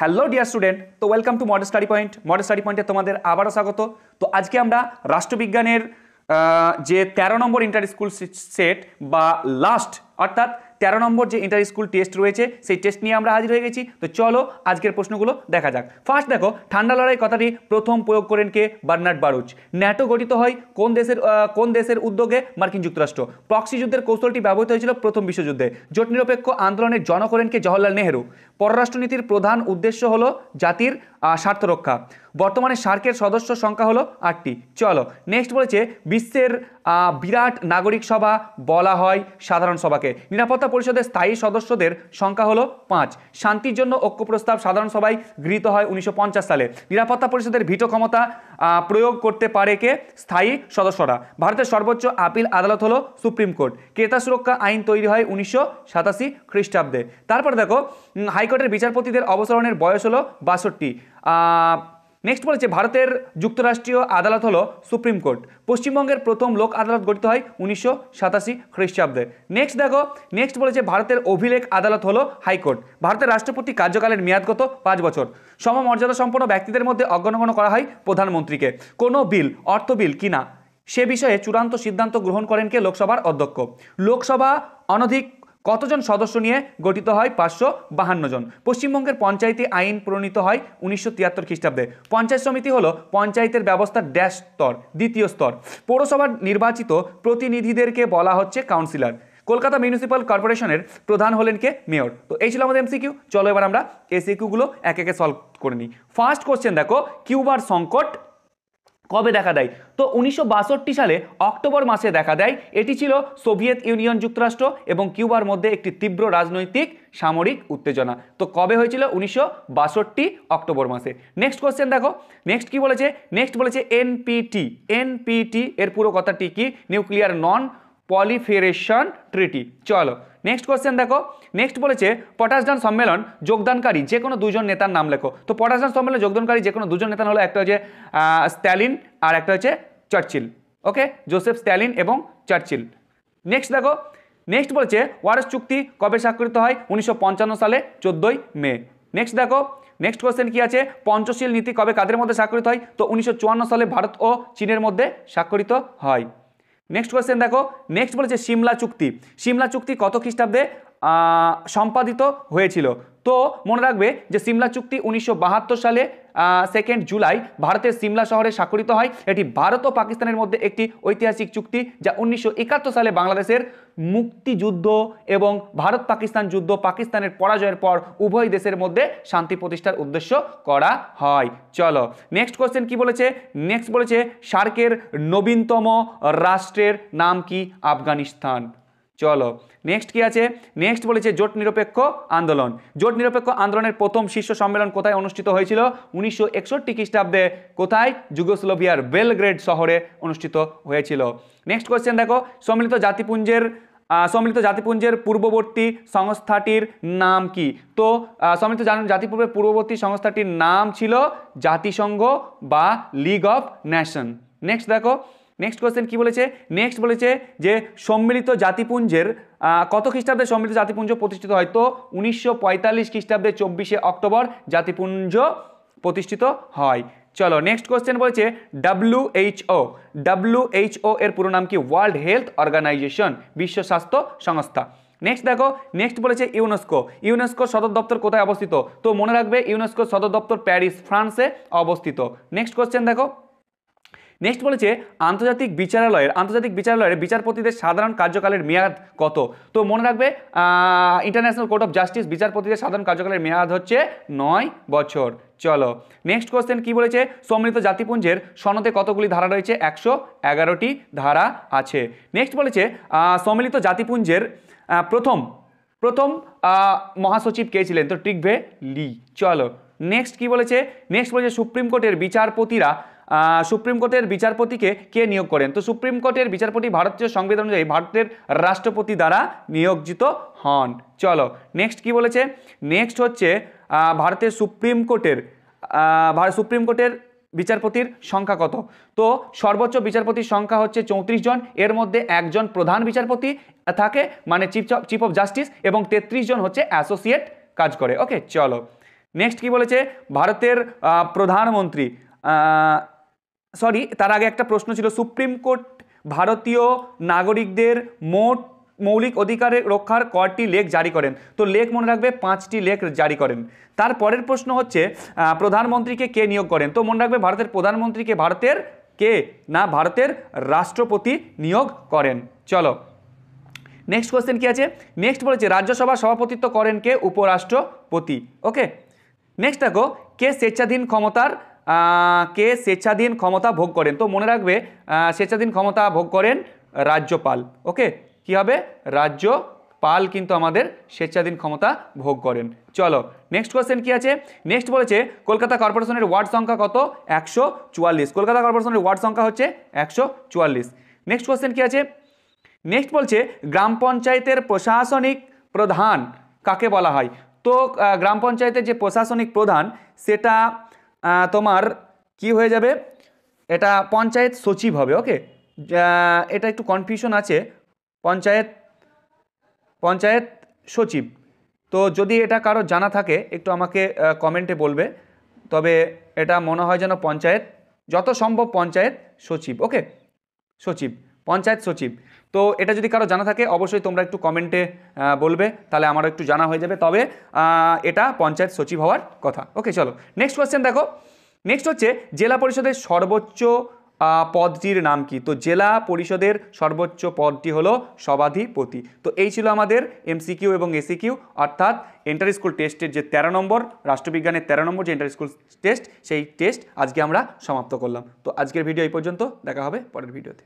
Hello dear student, তো welcome to model study point. Model study পয়েন্টে তোমাদের আবারও স্বাগত। তো আজকে আমরা রাষ্ট্রবিজ্ঞানের যে 13 নম্বর ইন্টার স্কুল সেট বা লাস্ট অর্থাৎ 13 নম্বর যে ইন্টার স্কুল টেস্ট রয়েছে সেই টেস্ট নিয়ে আমরা হাজির হয়ে গেছি। তো চলো আজকের প্রশ্নগুলো দেখা যাক। ফার্স্ট দেখো, ঠান্ডা লড়াই কথাটি প্রথম প্রয়োগ করেন কে? বার্নার্ড বারুচ। ন্যাটো গঠিত হয় কোন দেশের উদ্যোগে? মার্কিন যুক্তরাষ্ট্র। প্রক্সি যুদ্ধের কৌশলটি ব্যবহৃত হয়েছিল প্রথম বিশ্বযুদ্ধে। জোট নিরপেক্ষ আন্দোলনের জনক হলেন কে? জওহরলাল নেহেরু। পররাষ্ট্রনীতির প্রধান উদ্দেশ্য হলো জাতির স্বার্থ রক্ষা। বর্তমানে সার্কের সদস্য সংখ্যা হলো 8টি। চলো নেক্সট বলেছে, বিশ্বের বিরাট নাগরিক সভা বলা হয় সাধারণ সভাকে। নিরাপত্তা পরিষদের স্থায়ী সদস্যদের সংখ্যা হলো 5। শান্তির জন্য ঐক্য প্রস্তাব সাধারণ সভায় গৃহীত হয় 1950 সালে। নিরাপত্তা পরিষদের ভিটো ক্ষমতা প্রয়োগ করতে পারে কে? স্থায়ী সদস্যরা। ভারতের সর্বোচ্চ আপিল আদালত হলো সুপ্রিম কোর্ট। ক্রেতা সুরক্ষা আইন তৈরি হয় 1987 খ্রিস্টাব্দে। তারপর দেখো, হাইকোর্টের বিচারপতিদের অবসরণের বয়স হলো 62। নেক্সট বলেছে, ভারতের যুক্তরাষ্ট্রীয় আদালত হলো সুপ্রিম কোর্ট। পশ্চিমবঙ্গের প্রথম লোক আদালত গঠিত হয় 1987 খ্রিস্টাব্দে। নেক্সট দেখো, নেক্সট বলেছে, ভারতের অভিলেখ আদালত হলো হাইকোর্ট। ভারতের রাষ্ট্রপতি কার্যকালের মেয়াদ কত? 5 বছর। সমমর্যাদা সম্পন্ন ব্যক্তিদের মধ্যে অগ্রগণ্য করা হয় প্রধানমন্ত্রীকে। কোনো বিল অর্থ বিল কিনা সে বিষয়ে চূড়ান্ত সিদ্ধান্ত গ্রহণ করেন কে? লোকসভার অধ্যক্ষ। লোকসভা অনধিক কতজন সদস্য নিয়ে গঠিত হয়? 552 জন। পশ্চিমবঙ্গের পঞ্চায়েতি আইন প্রণীত হয় 1973 খ্রিস্টাব্দে। পঞ্চায়েত সমিতি হলো পঞ্চায়েতের ব্যবস্থার ড্যাশ স্তর, দ্বিতীয় স্তর। পৌরসভার নির্বাচিত প্রতিনিধিদেরকে বলা হচ্ছে কাউন্সিলর। কলকাতা মিউনিসিপ্যাল কর্পোরেশনের প্রধান হলেন কে? মেয়র। তো এই ছিল আমাদের এমসিকিউ। চলো এবার আমরা এসিকিউগুলো এক একে সলভ করে নিই। ফার্স্ট কোশ্চেন দেখো, কিউবার সংকট কবে দেখা দেয়? তো 1962 সালে অক্টোবর মাসে দেখা দেয়। এটি ছিল সোভিয়েত ইউনিয়ন, যুক্তরাষ্ট্র এবং কিউবার মধ্যে একটি তীব্র রাজনৈতিক সামরিক উত্তেজনা। তো কবে হয়েছিল? 1962 অক্টোবর মাসে। নেক্সট কোশ্চেন দেখো, নেক্সট কি বলেছে? নেক্সট বলেছে এনপিটি। এনপিটি এর পুরো কথাটি কি? নিউক্লিয়ার নন পলিফেরেশন ট্রিটি। চলো নেক্সট কোশ্চেন দেখো, নেক্সট বলেছে, পটাশডান সম্মেলন যোগদানকারী যে কোনো দুজন নেতার নাম লেখো। তো পটাশডান সম্মেলনে যোগদানকারী যে কোনো দুজন নেতা হলো, একটা হচ্ছে স্ট্যালিন আর একটা হচ্ছে চার্চিল। ওকে, জোসেফ স্ট্যালিন এবং চার্চিল। নেক্সট দেখো, নেক্সট বলেছে, ওয়ারস চুক্তি কবে স্বাক্ষরিত হয়? 1955 সালে 14 মে। নেক্সট দেখো, নেক্সট কোশ্চেন কি আছে? পঞ্চশীল নীতি কবে কাদের মধ্যে স্বাক্ষরিত হয়? তো 1954 সালে ভারত ও চীনের মধ্যে স্বাক্ষরিত হয়। নেক্সট কোয়েশ্চেন দেখো, নেক্সট বলেছে সিমলা চুক্তি। সিমলা চুক্তি কত খ্রিস্টাব্দে সম্পাদিত হয়েছিল? তো মনে রাখবে যে সিমলা চুক্তি 1972 সালে 2 জুলাই ভারতের সিমলা শহরে স্বাক্ষরিত হয়। এটি ভারত ও পাকিস্তানের মধ্যে একটি ঐতিহাসিক চুক্তি, যা 1971 সালে বাংলাদেশের মুক্তিযুদ্ধ এবং ভারত পাকিস্তান যুদ্ধ, পাকিস্তানের পরাজয়ের পর উভয় দেশের মধ্যে শান্তি প্রতিষ্ঠার উদ্দেশ্য করা হয়। চলো নেক্সট কোশ্চেন কি বলেছে? নেক্সট বলেছে, সার্কের নবীনতম রাষ্ট্রের নাম কি? আফগানিস্তান। চলো নেক্সট কি আছে? নেক্সট বলেছে জোট নিরপেক্ষ আন্দোলন। জোট নিরপেক্ষ আন্দোলনের প্রথম শীর্ষ সম্মেলন কোথায় অনুষ্ঠিত হয়েছিল? 1961 খ্রিস্টাব্দে। কোথায়? যুগোস্লোভিয়ার বেলগ্রেড শহরে অনুষ্ঠিত হয়েছিল। নেক্সট কোয়েশ্চেন দেখো, সম্মিলিত জাতিপুঞ্জের পূর্ববর্তী সংস্থাটির নাম কি? তো সম্মিলিত জাতিপুঞ্জের পূর্ববর্তী সংস্থাটির নাম ছিল জাতিসংঘ বা লিগ অফ নেশন। নেক্সট দেখো, নেক্সট কোয়েশ্চেন কি বলেছে? নেক্সট বলেছে যে সম্মিলিত জাতিপুঞ্জের কত খ্রিস্টাব্দে সম্মিলিত জাতিপুঞ্জ প্রতিষ্ঠিত হয়? তো 1945 খ্রিস্টাব্দে 24 অক্টোবর জাতিপুঞ্জ প্রতিষ্ঠিত হয়। চলো নেক্সট কোয়েশ্চেন বলেছে WHO। WHO এর পুরো নাম কি? ওয়ার্ল্ড হেলথ অর্গানাইজেশন, বিশ্ব স্বাস্থ্য সংস্থা। নেক্সট দেখো, নেক্সট বলেছে ইউনেস্কো। ইউনেস্কোর সদর দপ্তর কোথায় অবস্থিত? তো মনে রাখবে ইউনেস্কোর সদর দপ্তর প্যারিস, ফ্রান্সে অবস্থিত। নেক্সট কোয়েশ্চেন দেখো, নেক্সট বলেছে আন্তর্জাতিক বিচারালয়ের বিচারপতিদের সাধারণ কার্যকালের মেয়াদ কত? তো মনে রাখবে ইন্টারন্যাশনাল কোর্ট অফ জাস্টিস বিচারপতিদের সাধারণ কার্যকালের মেয়াদ হচ্ছে 9 বছর। চলো নেক্সট কোয়েশ্চেন কি বলেছে? সম্মিলিত জাতিপুঞ্জের সনদে কতগুলি ধারা রয়েছে? 111টি ধারা আছে। নেক্সট বলেছে সম্মিলিত জাতিপুঞ্জের প্রথম মহাসচিব কে ছিলেন? তো টিকভে লি। চলো নেক্সট কি বলেছে? নেক্সট বলেছে সুপ্রিম কোর্টের বিচারপতিকে কে নিয়োগ করেন? তো সুপ্রিম কোর্টের বিচারপতি ভারতীয় সংবিধান অনুযায়ী ভারতের রাষ্ট্রপতি দ্বারা নিয়োজিত হন। চলো নেক্সট কি বলেছে? নেক্সট হচ্ছে ভারতের সুপ্রিম কোর্টের বিচারপতির সংখ্যা কত? তো সর্বোচ্চ বিচারপতির সংখ্যা হচ্ছে 34 জন। এর মধ্যে একজন প্রধান বিচারপতি থাকে, মানে চিফ অফ জাস্টিস, এবং 33 জন হচ্ছে অ্যাসোসিয়েট কাজ করে। ওকে, চলো নেক্সট কি বলেছে, ভারতের প্রধানমন্ত্রী, সরি তার আগে একটা প্রশ্ন ছিল, সুপ্রিম কোর্ট ভারতীয় নাগরিকদের মোট মৌলিক অধিকারের রক্ষার কয়টি লেখ জারি করেন? তো লেখ মনে রাখবে 5টি লেখ জারি করেন। তারপরের প্রশ্ন হচ্ছে প্রধানমন্ত্রীকে কে নিয়োগ করেন? তো মনে রাখবে ভারতের প্রধানমন্ত্রীকে ভারতের কে না ভারতের রাষ্ট্রপতি নিয়োগ করেন। চলো নেক্সট কোয়েশ্চেন কি আছে, নেক্সট বলেছে রাজ্যসভা সভাপতিত্ব করেন কে? উপরাষ্ট্রপতি। ওকে, নেক্সট দেখো, কে স্বেচ্ছাধীন ক্ষমতা ভোগ করেন? তো মনে রাখবে স্বেচ্ছাধীন ক্ষমতা ভোগ করেন রাজ্যপাল। ওকে, কি হবে? রাজ্যপাল কিন্তু আমাদের স্বেচ্ছাধীন ক্ষমতা ভোগ করেন। চলো নেক্সট কোয়েশ্চেন কি আছে, নেক্সট বলেছে কলকাতা কর্পোরেশনের ওয়ার্ড সংখ্যা কত? 144। কলকাতা কর্পোরেশনের ওয়ার্ড সংখ্যা হচ্ছে 144। নেক্সট কোয়েশ্চেন কি আছে, নেক্সট বলছে গ্রাম পঞ্চায়েতের প্রশাসনিক প্রধান কাকে বলা হয়? তো গ্রাম পঞ্চায়েতের যে প্রশাসনিক প্রধান সেটা তোমার কি হয়ে যাবে, এটা পঞ্চায়েত সচিব হবে। ওকে, এটা একটু কনফিউশন আছে, পঞ্চায়েত সচিব। তো যদি এটা কারো জানা থাকে একটু আমাকে কমেন্টে বলবে, তবে এটা মনে হয় যেন পঞ্চায়েত, যত সম্ভব পঞ্চায়েত সচিব। ওকে, সচিব, পঞ্চায়েত সচিব। তো এটা যদি কারো জানা থাকে অবশ্যই তোমরা একটু কমেন্টে বলবে, তাহলে আমারও একটু জানা হয়ে যাবে। তবে এটা পঞ্চায়েত সচিব হওয়ার কথা। ওকে, চলো নেক্সট কোয়েশ্চেন দেখো, নেক্সট হচ্ছে জেলা পরিষদের সর্বোচ্চ পদটির নাম কি? তো জেলা পরিষদের সর্বোচ্চ পদটি হলো সভাধিপতি। তো এই ছিল আমাদের এমসিকিউ এবং এসিকিউ, অর্থাৎ ইন্টার স্কুল টেস্টের যে 13 নম্বর, রাষ্ট্রবিজ্ঞানের 13 নম্বর যে ইন্টার স্কুল টেস্ট, সেই টেস্ট আজকে আমরা সমাপ্ত করলাম। তো আজকের ভিডিও এই পর্যন্ত, দেখা হবে পরের ভিডিওতে।